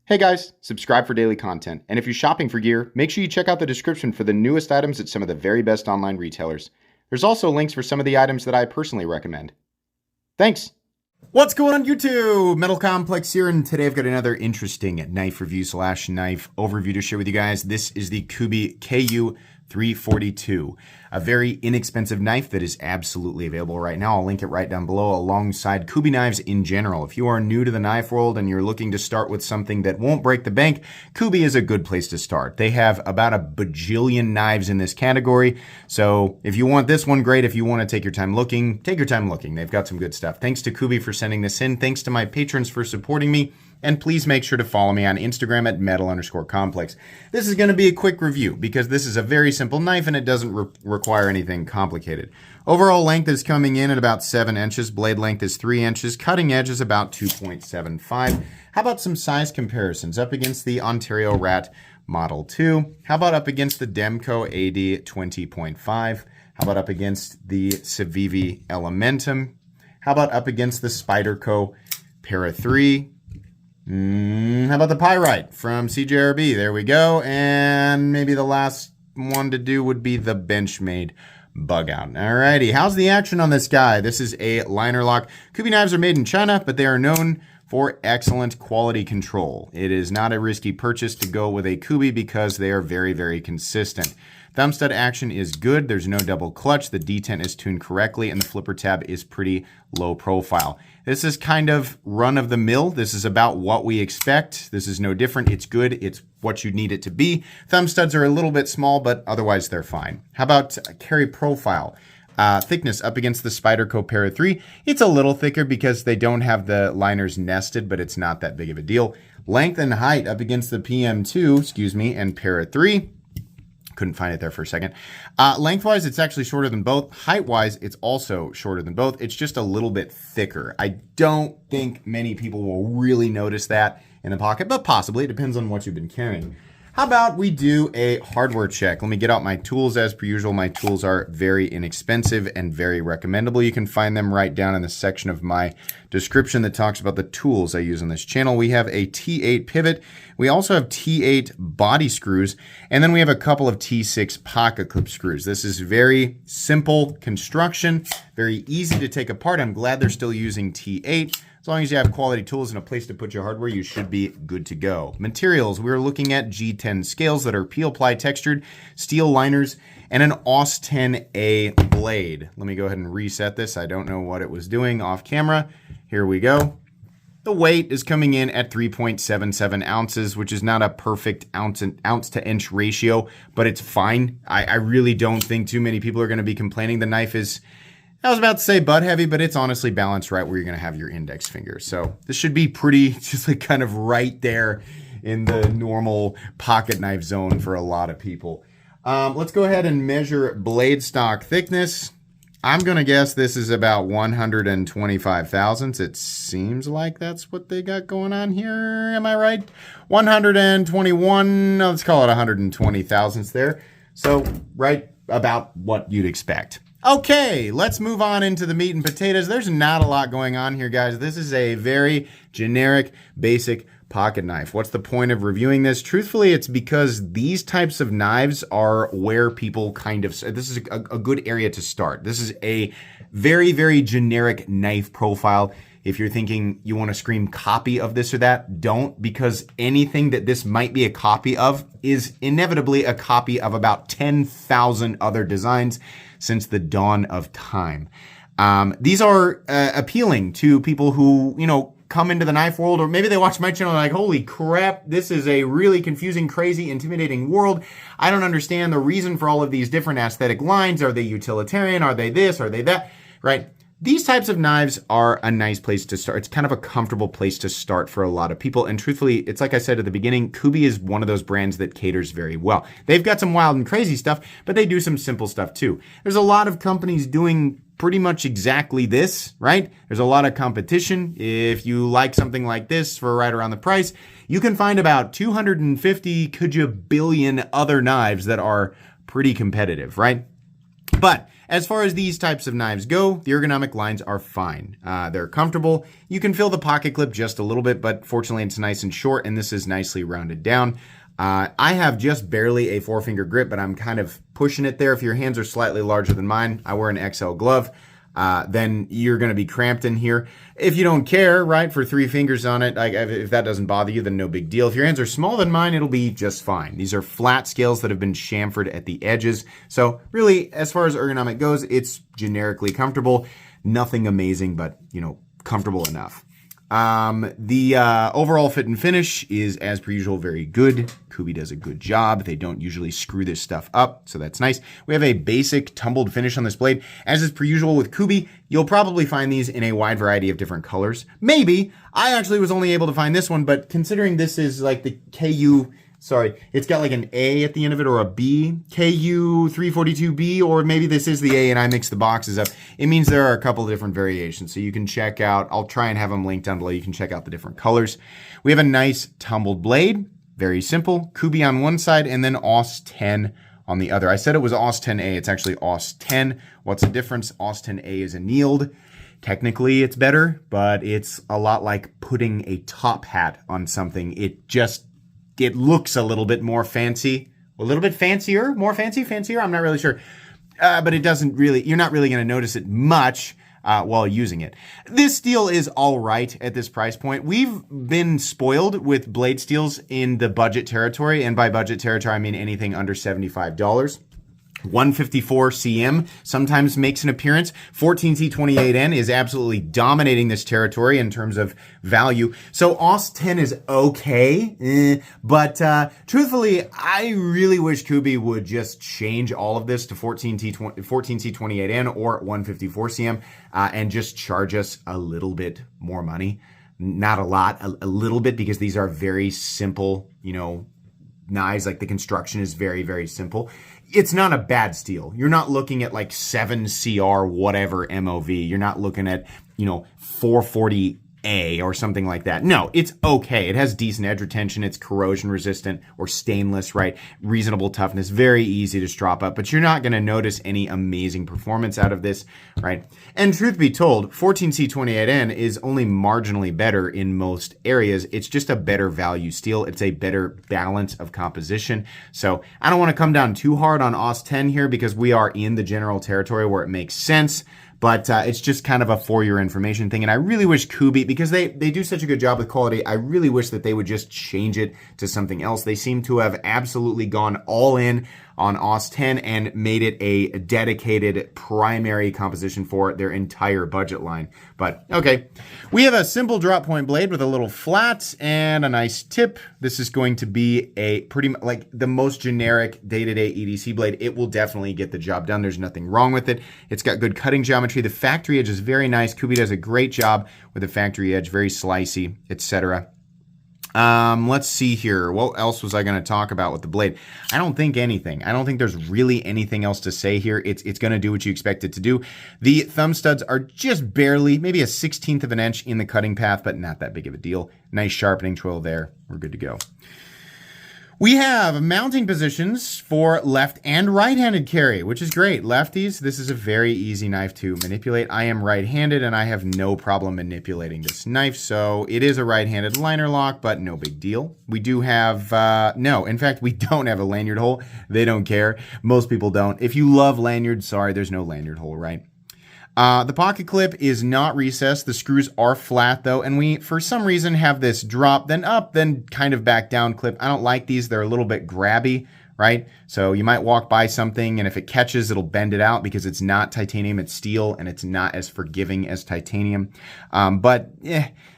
Hey guys, subscribe for daily content, and if you're shopping for gear, make sure you check out the description for the newest items at some of the very best online retailers. There's also links for some of the items that I personally recommend. Thanks! What's going on YouTube? Metal Complex here, and today I've got another interesting knife review / knife overview to share with you guys. This is the Kubey KU342, a very inexpensive knife that is absolutely available right now. I'll link it right down below alongside Kubey knives in general. If you are new to the knife world and you're looking to start with something that won't break the bank, Kubey is a good place to start. They have about a bajillion knives in this category, so if you want this one, great. If you want to take your time looking, take your time looking. They've got some good stuff. Thanks to Kubey for sending this in. Thanks to my patrons for supporting me. And please make sure to follow me on Instagram at metal_complex. This is going to be a quick review because this is a very simple knife and it doesn't require anything complicated. Overall length is coming in at about 7 inches. Blade length is 3 inches. Cutting edge is about 2.75. How about some size comparisons up against the Ontario Rat Model 2? How about up against the Demco AD 20.5? How about up against the Civivi Elementum? How about up against the Spyderco Para 3? How about the Pyrite from CJRB? There we go. And maybe the last one to do would be the Benchmade Bug Out. Alrighty, how's the action on this guy? This is a liner lock. Kubey knives are made in China, but they are known for excellent quality control. It is not a risky purchase to go with a Kubey because they are very, very consistent. Thumb stud action is good. There's no double clutch. The detent is tuned correctly, and the flipper tab is pretty low profile. This is kind of run of the mill. This is about what we expect. This is no different. It's good. It's what you need it to be. Thumb studs are a little bit small, but otherwise they're fine. How about carry profile? Thickness up against the Spyderco Para 3. It's a little thicker because they don't have the liners nested, but it's not that big of a deal. Length and height up against the PM2, and Para 3. Couldn't find it there for a second. Lengthwise, it's actually shorter than both. Height-wise, it's also shorter than both. It's just a little bit thicker. I don't think many people will really notice that in the pocket, but possibly. It depends on what you've been carrying. How about we do a hardware check? Let me get out my tools as per usual. My tools are very inexpensive and very recommendable. You can find them right down in the section of my description that talks about the tools I use on this channel. We have a T8 pivot. We also have T8 body screws, and then we have a couple of T6 pocket clip screws. This is very simple construction, very easy to take apart. I'm glad they're still using T8. As long as you have quality tools and a place to put your hardware, you should be good to go. Materials, we're looking at G10 scales that are peel ply textured, steel liners, and an AUS 10A blade. Let me go ahead and reset this. I don't know what it was doing off camera. Here we go. The weight is coming in at 3.77 ounces, which is not a perfect ounce to inch ratio, but it's fine. I really don't think too many people are going to be complaining. The knife is, I was about to say butt heavy, but it's honestly balanced right where you're going to have your index finger. So this should be pretty, just like kind of right there in the normal pocket knife zone for a lot of people. Let's go ahead and measure blade stock thickness. I'm going to guess this is about 125 thousandths. It seems like that's what they got going on here. Am I right? 121, let's call it 120 thousandths there. So right about what you'd expect. Okay, let's move on into the meat and potatoes. There's not a lot going on here, guys. This is a very generic, basic pocket knife. What's the point of reviewing this? Truthfully, it's because these types of knives are where people kind of, this is a good area to start. This is a very, very generic knife profile. If you're thinking you want to scream copy of this or that, don't, because anything that this might be a copy of is inevitably a copy of about 10,000 other designs since the dawn of time. These are appealing to people who, come into the knife world, or maybe they watch my channel and like, holy crap, this is a really confusing, crazy, intimidating world. I don't understand the reason for all of these different aesthetic lines. Are they utilitarian? Are they this? Are they that? Right? These types of knives are a nice place to start. It's kind of a comfortable place to start for a lot of people. And truthfully, it's like I said at the beginning, Kubey is one of those brands that caters very well. They've got some wild and crazy stuff, but they do some simple stuff too. There's a lot of companies doing pretty much exactly this, right? There's a lot of competition. If you like something like this for right around the price, you can find about 250 billion other knives that are pretty competitive, right? But as far as these types of knives go, the ergonomic lines are fine. They're comfortable. You can feel the pocket clip just a little bit, but fortunately it's nice and short, and this is nicely rounded down. I have just barely a 4-finger grip, but I'm kind of pushing it there. If your hands are slightly larger than mine, I wear an XL glove, then you're going to be cramped in here. If you don't care, right, for 3 fingers on it, like if that doesn't bother you, then no big deal. If your hands are smaller than mine, it'll be just fine. These are flat scales that have been chamfered at the edges. So really, as far as ergonomic goes, it's generically comfortable. Nothing amazing, but, you know, comfortable enough. The overall fit and finish is, as per usual, very good. Kubey does a good job. They don't usually screw this stuff up, so that's nice. We have a basic tumbled finish on this blade. As is per usual with Kubey, you'll probably find these in a wide variety of different colors. Maybe. I actually was only able to find this one, but considering this is like the it's got like an A at the end of it, or a B, KU342B, or maybe this is the A and I mixed the boxes up. It means there are a couple of different variations, so you can check out, I'll try and have them linked down below. You can check out the different colors. We have a nice tumbled blade, very simple. Kubey on one side and then AUS 10 on the other. I said it was AUS 10A, it's actually AUS 10. What's the difference? AUS 10A is annealed. Technically it's better, but it's a lot like putting a top hat on something. It looks a little bit more fancy, a little bit fancier, fancier. I'm not really sure. But it doesn't really, you're not really going to notice it much while using it. This steel is all right at this price point. We've been spoiled with blade steels in the budget territory. And by budget territory, I mean anything under $75. 154 cm sometimes makes an appearance. 14C28N is absolutely dominating this territory in terms of value. So AUS 10 is okay, but truthfully, I really wish Kubey would just change all of this to 14C28N or 154 cm and just charge us a little bit more money. Not a lot, a little bit, because these are very simple, you know, knives. Like the construction is very, very simple. It's not a bad steel. You're not looking at like 7CR whatever MOV. You're not looking at, you know, 440A or something like that. No, it's okay. It has decent edge retention. It's corrosion resistant or stainless, right? Reasonable toughness, very easy to strop up, but you're not going to notice any amazing performance out of this, right? And truth be told, 14C28N is only marginally better in most areas. It's just a better value steel. It's a better balance of composition. So I don't want to come down too hard on AUS 10 here because we are in the general territory where it makes sense. But it's just kind of a for your information thing. And I really wish Kubey, because they do such a good job with quality, I really wish that they would just change it to something else. They seem to have absolutely gone all in on AUS 10 and made it a dedicated primary composition for their entire budget line. But okay, we have a simple drop point blade with a little flat and a nice tip. This is going to be a pretty like the most generic day-to-day EDC blade. It will definitely get the job done. There's nothing wrong with it. It's got good cutting geometry. The factory edge is very nice. Kubey does a great job with the factory edge, very slicey, etc. Let's see here. What else was I going to talk about with the blade? I don't think anything. I don't think there's really anything else to say here. It's going to do what you expect it to do. The thumb studs are just barely, maybe a 1/16 of an inch in the cutting path, but not that big of a deal. Nice sharpening twirl there. We're good to go. We have mounting positions for left and right-handed carry, which is great. Lefties, this is a very easy knife to manipulate. I am right-handed and I have no problem manipulating this knife, so it is a right-handed liner lock, but no big deal. We do have, no, in fact, we don't have a lanyard hole. They don't care. Most people don't. If you love lanyards, sorry, there's no lanyard hole, right? The pocket clip is not recessed. The screws are flat though, and we, for some reason, have this drop, then up, then kind of back down clip. I don't like these. They're a little bit grabby, right? So you might walk by something, and if it catches, it'll bend it out because it's not titanium, it's steel, and it's not as forgiving as titanium.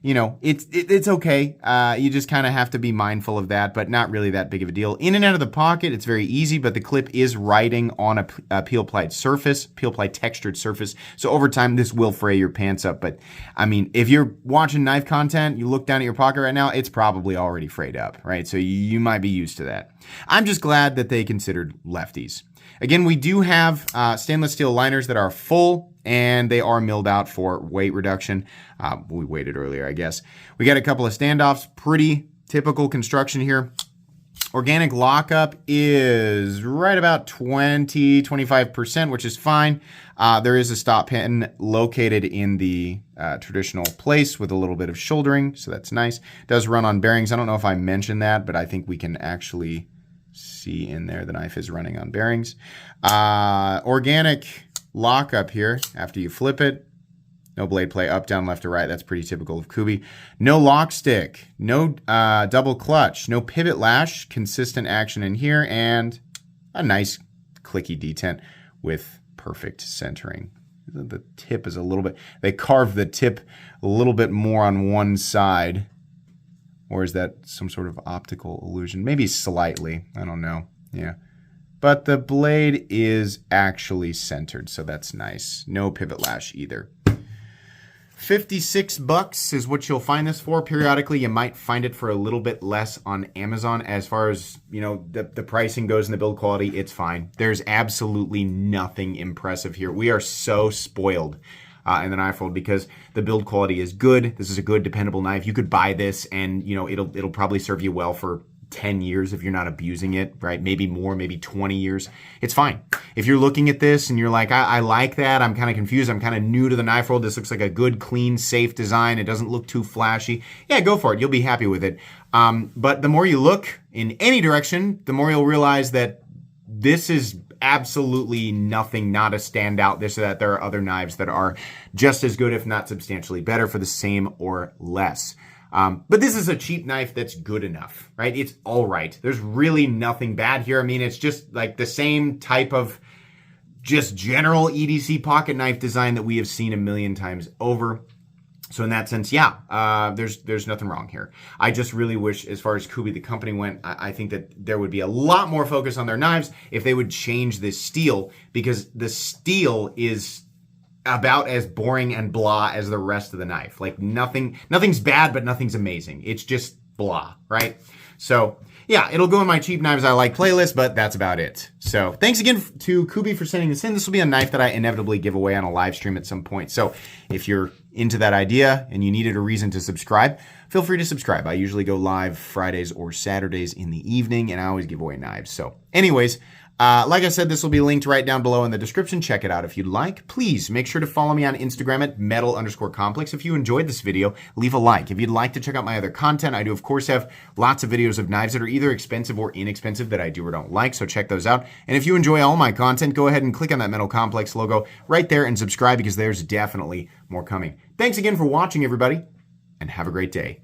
You know, it's okay. You just kind of have to be mindful of that, but not really that big of a deal. In and out of the pocket, it's very easy, but the clip is riding on a peel-plied surface, peel-plied textured surface. So over time, this will fray your pants up. But I mean, if you're watching knife content, you look down at your pocket right now, it's probably already frayed up, right? So you might be used to that. I'm just glad that they considered lefties. Again, we do have stainless steel liners that are full, and they are milled out for weight reduction. We waited earlier, I guess. We got a couple of standoffs, pretty typical construction here. Organic lockup is right about 20-25%, which is fine. There is a stop pin located in the traditional place with a little bit of shouldering, so that's nice. It does run on bearings. I don't know if I mentioned that, but I think we can actually see in there the knife is running on bearings. Organic lockup here after you flip it. No blade play, up, down, left, or right. That's pretty typical of Kubey. No lock stick, no double clutch, no pivot lash, consistent action in here, and a nice clicky detent with perfect centering. The tip is a little bit, they carved the tip a little bit more on one side. Or is that some sort of optical illusion? Maybe slightly, I don't know, yeah. But the blade is actually centered, so that's nice. No pivot lash either. $56 is what you'll find this for. Periodically, you might find it for a little bit less on Amazon. As far as, you know, the pricing goes and the build quality, it's fine. There's absolutely nothing impressive here. We are so spoiled in the knife world because the build quality is good. This is a good, dependable knife. You could buy this and, you know, it'll probably serve you well for 10 years if you're not abusing it, right? Maybe more, maybe 20 years. It's fine. If you're looking at this and you're like, I like that, I'm kind of confused, I'm kind of new to the knife world, this looks like a good, clean, safe design, it doesn't look too flashy, yeah, go for it. You'll be happy with it. But the more you look in any direction, the more you'll realize that this is absolutely nothing, not a standout, this or that. There are other knives that are just as good, if not substantially better, for the same or less. But this is a cheap knife that's good enough, right? It's all right. There's really nothing bad here. I mean, it's just like the same type of just general EDC pocket knife design that we have seen a million times over. So in that sense, yeah, there's nothing wrong here. I just really wish, as far as Kubey, the company went, I think that there would be a lot more focus on their knives if they would change this steel, because the steel is about as boring and blah as the rest of the knife. Like nothing's bad, but nothing's amazing. It's just blah, right? So yeah, it'll go in my cheap knives I like playlist, but that's about it. So thanks again to Kubey for sending this in. This will be a knife that I inevitably give away on a live stream at some point. So if you're into that idea and you needed a reason to subscribe, feel free to subscribe. I usually go live Fridays or Saturdays in the evening, and I always give away knives. So anyways, like I said, this will be linked right down below in the description. Check it out if you'd like. Please make sure to follow me on Instagram at metal_complex. If you enjoyed this video, leave a like. If you'd like to check out my other content, I do, of course, have lots of videos of knives that are either expensive or inexpensive that I do or don't like, so check those out. And if you enjoy all my content, go ahead and click on that Metal Complex logo right there and subscribe, because there's definitely more coming. Thanks again for watching, everybody, and have a great day.